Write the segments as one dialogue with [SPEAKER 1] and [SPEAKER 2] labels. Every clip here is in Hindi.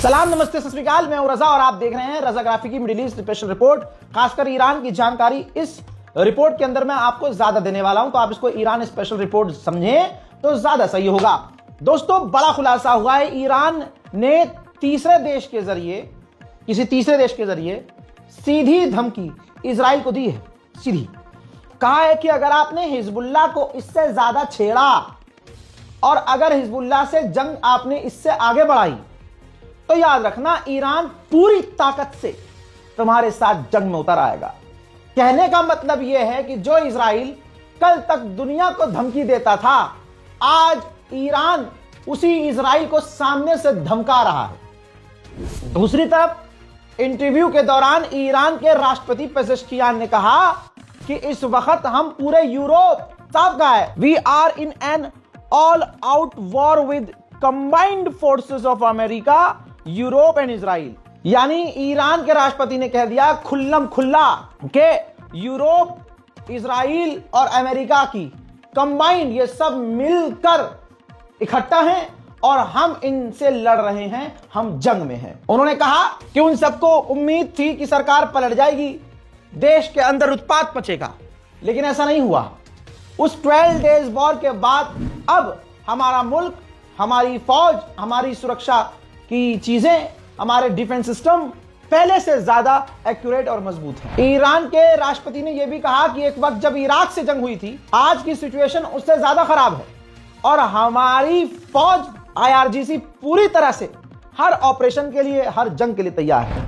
[SPEAKER 1] सलाम, नमस्ते, सत श्री अकाल। मैं हूं रजा और आप देख रहे हैं रजाग्राफी की मिडिल ईस्ट स्पेशल रिपोर्ट। खासकर ईरान की जानकारी इस रिपोर्ट के अंदर मैं आपको ज्यादा देने वाला हूं, तो आप इसको ईरान स्पेशल रिपोर्ट समझें तो ज्यादा सही होगा। दोस्तों, बड़ा खुलासा हुआ है। ईरान ने किसी तीसरे देश के जरिए सीधी धमकी इजराइल को दी है। सीधी कहा है कि अगर आपने हिजबुल्लाह को इससे ज्यादा छेड़ा और अगर हिजबुल्लाह से जंग आपने इससे आगे बढ़ाई तो याद रखना, ईरान पूरी ताकत से तुम्हारे साथ जंग में उतर आएगा। कहने का मतलब यह है कि जो इजराइल कल तक दुनिया को धमकी देता था, आज ईरान उसी इजराइल को सामने से धमका रहा है। दूसरी तरफ इंटरव्यू के दौरान ईरान के राष्ट्रपति पेजेश्कियान ने कहा कि इस वक्त हम पूरे यूरोप, साफ कहा है, we are in an all out war with combined forces of America, Europe and Israel. यानी ईरान के राष्ट्रपति ने कह दिया खुल्लम खुल्ला कि यूरोप, इजराइल और अमेरिका की कंबाइंड, ये सब मिलकर इकट्ठा हैं और हम इनसे लड़ रहे हैं, हम जंग में हैं। उन्होंने कहा कि उन सबको उम्मीद थी कि सरकार पलट जाएगी, देश के अंदर उत्पात मचेगा, लेकिन ऐसा नहीं हुआ। उस 12 डेज वॉर के बाद अब हमारा मुल्क, हमारी फौज, हमारी सुरक्षा की चीजें, हमारे डिफेंस सिस्टम पहले से ज्यादा एक्यूरेट और मजबूत है। ईरान के राष्ट्रपति ने यह भी कहा कि एक वक्त जब इराक से जंग हुई थी, आज की सिचुएशन उससे ज्यादा खराब है और हमारी फौज IRGC पूरी तरह से हर ऑपरेशन के लिए, हर जंग के लिए तैयार है।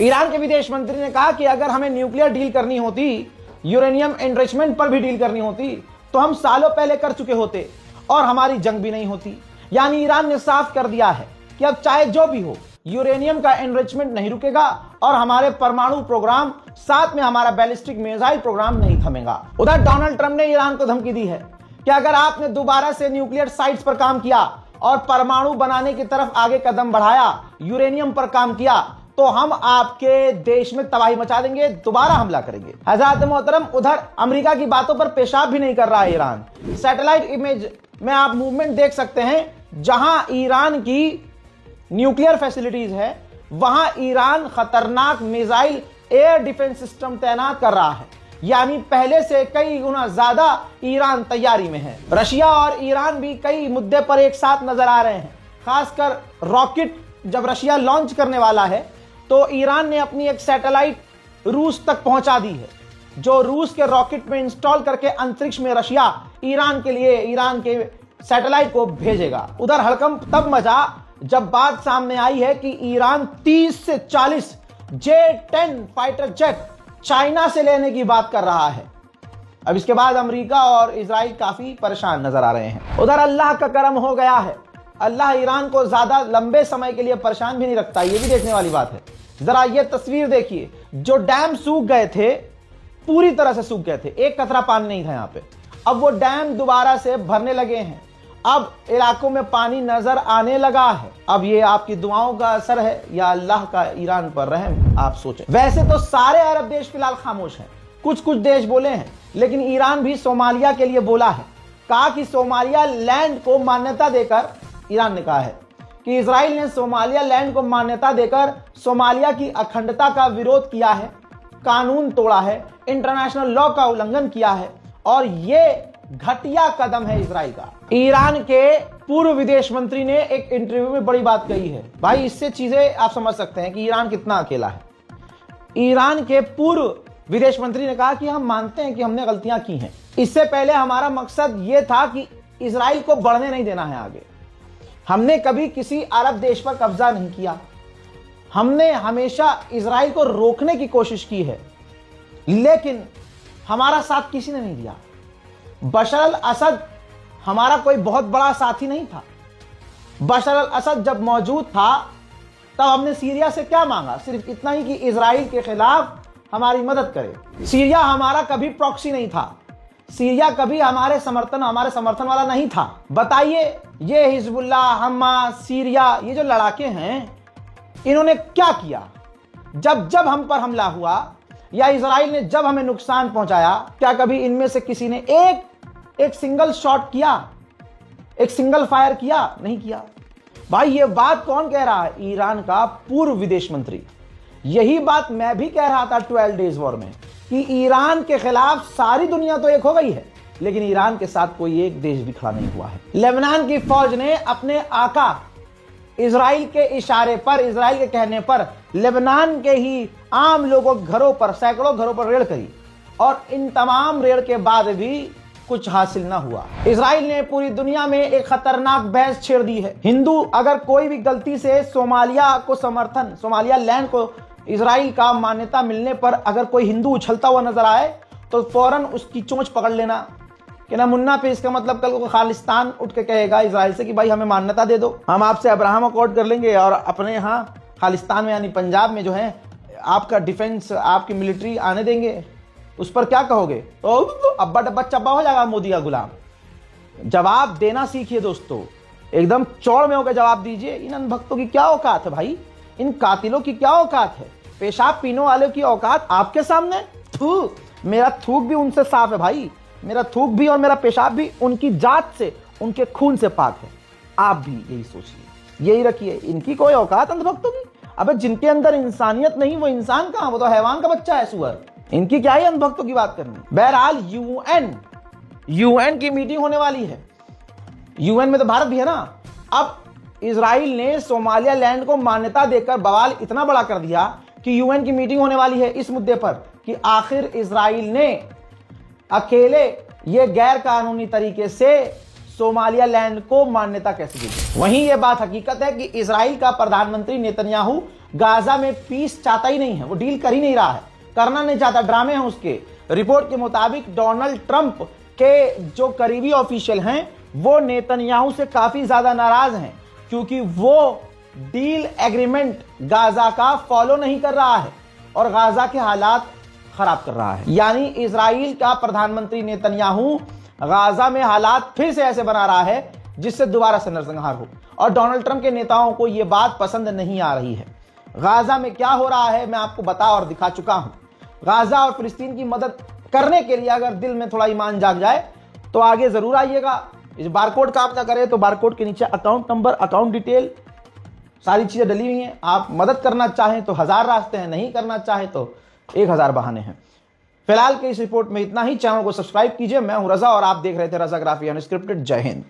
[SPEAKER 1] ईरान के विदेश मंत्री ने कहा कि अगर हमें न्यूक्लियर डील करनी होती, यूरेनियम एनरिचमेंट पर भी डील करनी होती, तो हम सालों पहले कर चुके होते और हमारी जंग भी नहीं होती। यानी ईरान ने साफ कर दिया है कि अब चाहे जो भी हो, यूरेनियम का एनरिचमेंट नहीं रुकेगा और हमारे परमाणु प्रोग्राम, साथ में हमारा बैलिस्टिक मिसाइल प्रोग्राम नहीं थमेगा। उधर डोनाल्ड ट्रंप ने ईरान को धमकी दी है कि अगर आपने दोबारा से न्यूक्लियर साइट्स पर काम किया और परमाणु बनाने की तरफ आगे कदम बढ़ाया, यूरेनियम पर काम किया, तो हम आपके देश में तबाही मचा देंगे, दोबारा हमला करेंगे। हजरत मोहतरम, उधर अमेरिका की बातों पर पेशाब भी नहीं कर रहा है ईरान। सैटेलाइट इमेज में आप मूवमेंट देख सकते हैं। जहां ईरान की न्यूक्लियर फैसिलिटीज है, वहां ईरान खतरनाक मिसाइल एयर डिफेंस सिस्टम तैनात कर रहा है। यानी पहले से कई गुना ज्यादा ईरान तैयारी में है। रशिया और ईरान भी कई मुद्दे पर एक साथ नजर आ रहे हैं। खासकर रॉकेट जब रशिया लॉन्च करने वाला है, तो ईरान ने अपनी एक सैटेलाइट रूस तक पहुंचा दी है, जो रूस के रॉकेट में इंस्टॉल करके अंतरिक्ष में रशिया ईरान के लिए, ईरान के सैटेलाइट को भेजेगा। उधर हड़कंप तब मचा जब बात सामने आई है कि ईरान 30 से 40 J-10 फाइटर जेट चाइना से लेने की बात कर रहा है। अब इसके बाद अमेरिका और इजराइल काफी परेशान नजर आ रहे हैं। उधर अल्लाह का करम हो गया है। अल्लाह ईरान को ज्यादा लंबे समय के लिए परेशान भी नहीं रखता, ये भी देखने वाली बात है। जरा ये तस्वीर देखिए, जो डैम सूख गए थे, पूरी तरह से सूख गए थे, एक कतरा पानी नहीं था यहाँ पे। अब वो डैम दोबारा से भरने लगे हैं। अब इलाकों में पानी नजर आने लगा है। अब ये आपकी दुआओं का असर है या अल्लाह का ईरान पर रहम, आप सोचें। वैसे तो सारे अरब देश फिलहाल खामोश हैं, कुछ कुछ देश बोले हैं, लेकिन ईरान भी सोमालिया के लिए बोला है। कहा कि सोमालिया लैंड को मान्यता देकर, ईरान ने कहा है कि इजराइल ने सोमालिया लैंड को मान्यता देकर सोमालिया की अखंडता का विरोध किया है, कानून तोड़ा है, इंटरनेशनल लॉ का उल्लंघन किया है और ये घटिया कदम है इजराइल का। ईरान के पूर्व विदेश मंत्री ने एक इंटरव्यू में बड़ी बात कही है। भाई, इससे चीजें आप समझ सकते हैं कि ईरान कितना अकेला है। ईरान के पूर्व विदेश मंत्री ने कहा कि हम मानते हैं कि हमने गलतियां की हैं। इससे पहले हमारा मकसद यह था कि इजराइल को बढ़ने नहीं देना है आगे। हमने कभी किसी अरब देश पर कब्जा नहीं किया। हमने हमेशा इजराइल को रोकने की कोशिश की है, लेकिन हमारा साथ किसी ने नहीं दिया। बशर अल असद हमारा कोई बहुत बड़ा साथी नहीं था। बशर अल असद जब मौजूद था तब हमने सीरिया से क्या मांगा? सिर्फ इतना ही कि इजराइल के खिलाफ हमारी मदद करे। सीरिया हमारा कभी प्रॉक्सी नहीं था, सीरिया कभी हमारे समर्थन वाला नहीं था। बताइए, ये हिजबुल्लाह, हमास, सीरिया, ये जो लड़ाके हैं, इन्होंने क्या किया? जब हम पर हमला हुआ या इजराइल ने जब हमें नुकसान पहुंचाया, क्या कभी इनमें से किसी ने एक सिंगल शॉट किया, एक सिंगल फायर किया? नहीं किया। भाई ये बात कौन कह रहा है? ईरान का पूर्व विदेश मंत्री। यही बात मैं भी कह रहा था 12 डेज वॉर में कि ईरान के खिलाफ सारी दुनिया तो एक हो गई है, लेकिन ईरान के साथ कोई एक देश भी खड़ा नहीं हुआ है। लेबनान की फौज ने अपने आका इजराइल के इशारे पर, इजराइल के कहने पर लेबनान के ही आम लोगों के घरों पर, सैकड़ों घरों पर रेड करी, और इन तमाम रेड के बाद भी कुछ हासिल ना हुआ। इजराइल ने पूरी दुनिया में एक खतरनाक बहस छेड़ दी है। हिंदू अगर कोई भी गलती से सोमालिया लैंड को इजराइल का मान्यता मिलने पर अगर कोई हिंदू उछलता हुआ नजर आए तो फौरन उसकी चोंच पकड़ लेना कि ना मुन्ना पे, इसका मतलब कल को खालिस्तान उठ के कहेगा इजराइल से कि भाई हमें मान्यता दे दो, हम आपसे अब्राहम अकॉर्ड कर लेंगे और अपने यहाँ खालिस्तान में यानी पंजाब में जो है आपका डिफेंस, आपकी मिलिट्री आने देंगे। उस पर क्या कहोगे? तो अब्बा डब्बा चब्बा हो जाएगा मोदी का गुलाम। जवाब देना सीखिए दोस्तों, एकदम चौड़ में होकर जवाब दीजिए। इन अंधभक्तों की क्या औकात है भाई? इन कातिलों की क्या औकात है? पेशाब पीने वाले की औकात आपके सामने? थू, मेरा थूक भी उनसे साफ है भाई, मेरा थूक भी और मेरा पेशाब भी उनकी जात से, उनके खून से पाक है। आप भी यही सोचिए, यही रखिए। इनकी कोई औकात अंधभक्तों की? अबे जिनके अंदर इंसानियत नहीं वो इंसान कहां? वो तो हैवान का बच्चा है, सुअर। इनकी क्या ही अंधभक्तों की बात करनी। बहरहाल यूएन की मीटिंग होने वाली है। यूएन में तो भारत भी है ना। अब इजराइल ने सोमालिया लैंड को मान्यता देकर बवाल इतना बड़ा कर दिया कि यूएन की मीटिंग होने वाली है इस मुद्दे पर कि आखिर इजराइल ने अकेले ये गैर कानूनी तरीके से सोमालिया लैंड को मान्यता कैसे दी। वहीं यह बात हकीकत है कि इजराइल का प्रधानमंत्री नेतन्याहू गाजा में पीस चाहता ही नहीं है, वो डील कर ही नहीं रहा है, करना नहीं चाहता, ड्रामे हैं उसके। रिपोर्ट के मुताबिक डोनाल्ड ट्रंप के जो करीबी ऑफिशियल हैं वो नेतन्याहू से काफी ज्यादा नाराज हैं क्योंकि वो डील एग्रीमेंट गाजा का फॉलो नहीं कर रहा है और गाजा के हालात खराब कर रहा है। यानी इजराइल का प्रधानमंत्री नेतन्याहू गाजा में हालात फिर से ऐसे बना रहा है जिससे दोबारा से नरसंहार हो, और डोनाल्ड ट्रंप के नेताओं को यह बात पसंद नहीं आ रही है। गाजा में क्या हो रहा है मैं आपको बता और दिखा चुका हूं। गाजा और फिलिस्तीन की मदद करने के लिए अगर दिल में थोड़ा ईमान जाग जाए तो आगे जरूर आइएगा। इस बारकोड काम ना करे तो बारकोड के नीचे अकाउंट नंबर, अकाउंट डिटेल, सारी चीजें डली हुई हैं। आप मदद करना चाहें तो 1000 रास्ते हैं, नहीं करना चाहे तो 1000 बहाने हैं। फिलहाल के इस रिपोर्ट में इतना ही। चैनल को सब्सक्राइब कीजिए। मैं हूं रजा और आप देख रहे थे रजाग्राफी अनस्क्रिप्टेड। जय हिंद।